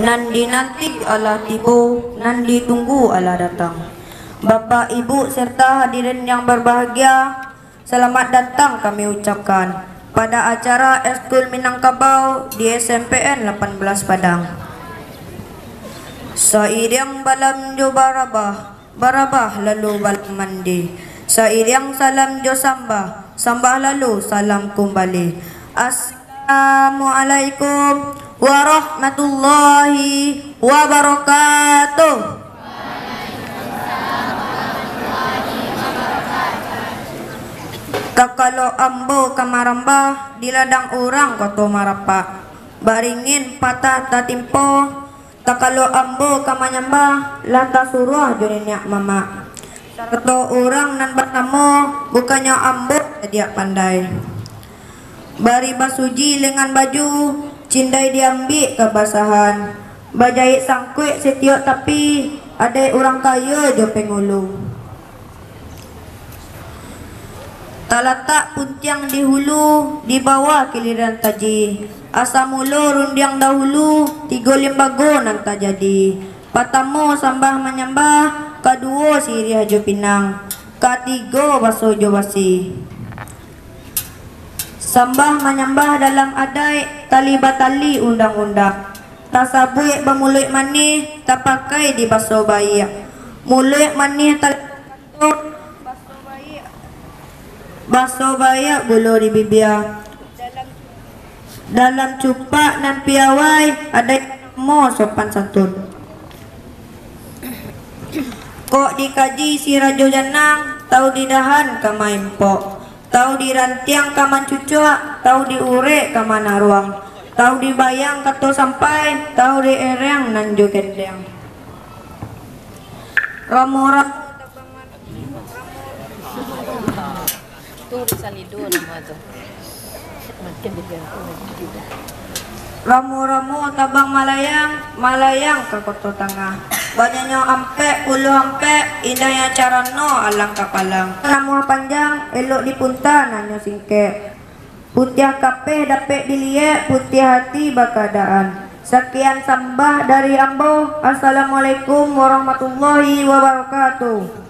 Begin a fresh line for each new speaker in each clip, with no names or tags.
Nan dinanti Allah tibu, nan ditunggu Allah datang. Bapak, Ibu serta hadirin yang berbahagia, selamat datang kami ucapkan pada acara Eskul Minangkabau di SMPN 18 Padang. Sairing balam jo barabah, barabah lalu balam mandi. Sairing salam jo sambah, sambah lalu salam kembali. Assalamualaikum warahmatullahi wabarakatuh. Kakalo ambo kamaramba di ladang orang koto marapa. Baringin patah tatimpo. Takalo ambo kamanyamba lanta suruh joninya mama. Koto orang nan bertemu bukannya ambo dia pandai. Bari basuji lengan baju cindai diambil kebasahan. Bajai sangkut setiok tapi ada orang kaya jo pengulu. Talatak puntiang di hulu, di bawah kiliran taji. Asa mulu rundiang dahulu, 3 lembago nan tak jadi. Pertama sambah menyambah, kedua siri hajo pinang, ketiga baso jo basi. Sambah menyambah dalam adai, tali batali undang-undang. Tasabui bermulut manih, tak pakai di baso bayi. Mulut manih tali baso bayak bulu di bibia. Dalam cupak nan piawai ada mo sopan santun. Kok dikaji si rajo janang, tahu didahan kamai empok, tahu dirantiang kaman cucuk, tahu diurek kamana ruang, tahu dibayang kato sampai, tahu diereng nan jo gendeng. Ramora ramu-ramu tabang malayang, malayang ke kota tengah. Banyaknya ampe, puluh ampe, indahnya carano alang kapalang. Namu panjang, elok dipunta nanyo singke. Putih kape dapet diliek, putih hati bakadaan. Sekian sambah dari ambo. Assalamualaikum warahmatullahi wabarakatuh.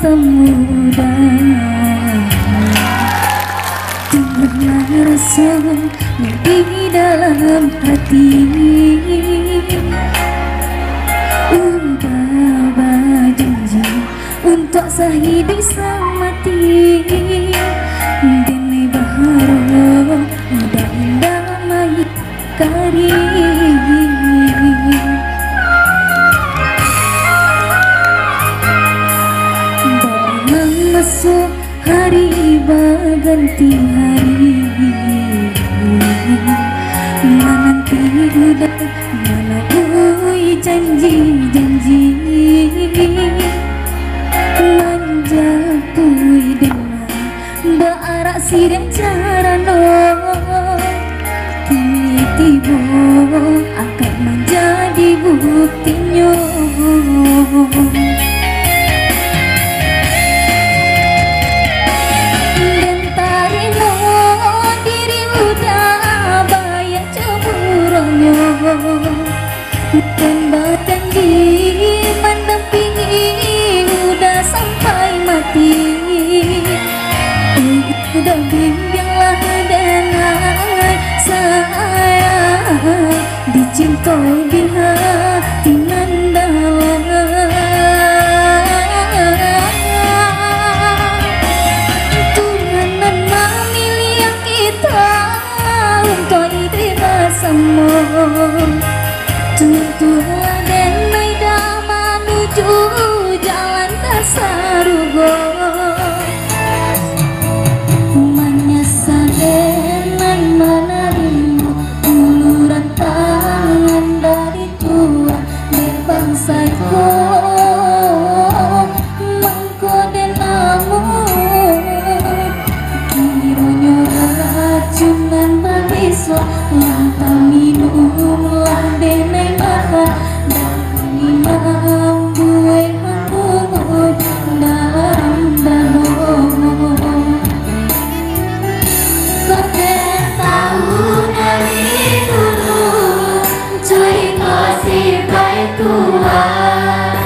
muda tumbuhlah rasa di dalam hati, umpama janji untuk sehidup semati. Dene baharo indah-indah mai kari, masuk hari berganti hari, menanti udah mana bui janji-janji, menjapui dengan bearak sidan carano, tiba-tiba akan menjadi buktinya. Dan berjanji mendampingi udah sampai mati. Udah bimbinglah dengan saya, dicintai di hati dalam. Tuhan memilih kita untuk diterima semua. Tuntulah dan maida menuju jalan tasarugo, menyasar dengan menerima uluran tangan dari Tuhan berbangsaku, mengkode namun kiranya racunan babiswa lantang minumlah denai maha dan imam buai aku dalam dalam. Kau tahu dari dulu cuy kasih baik Tuhan,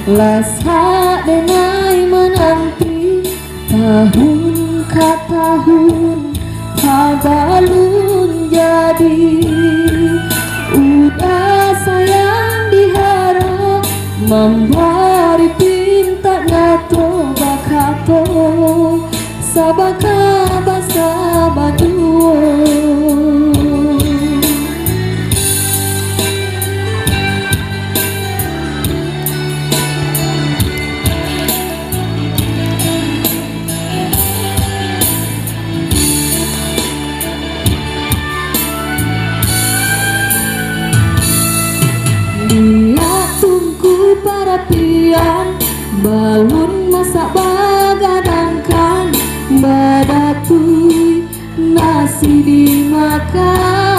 Lasak denai menanti tahun ke tahun Habalun jadi udah sayang diharap memberi pinta nato bakato sabaka basa baduo. Dia tunggu perhatian balun masak bagadangkan badatui nasi dimakan.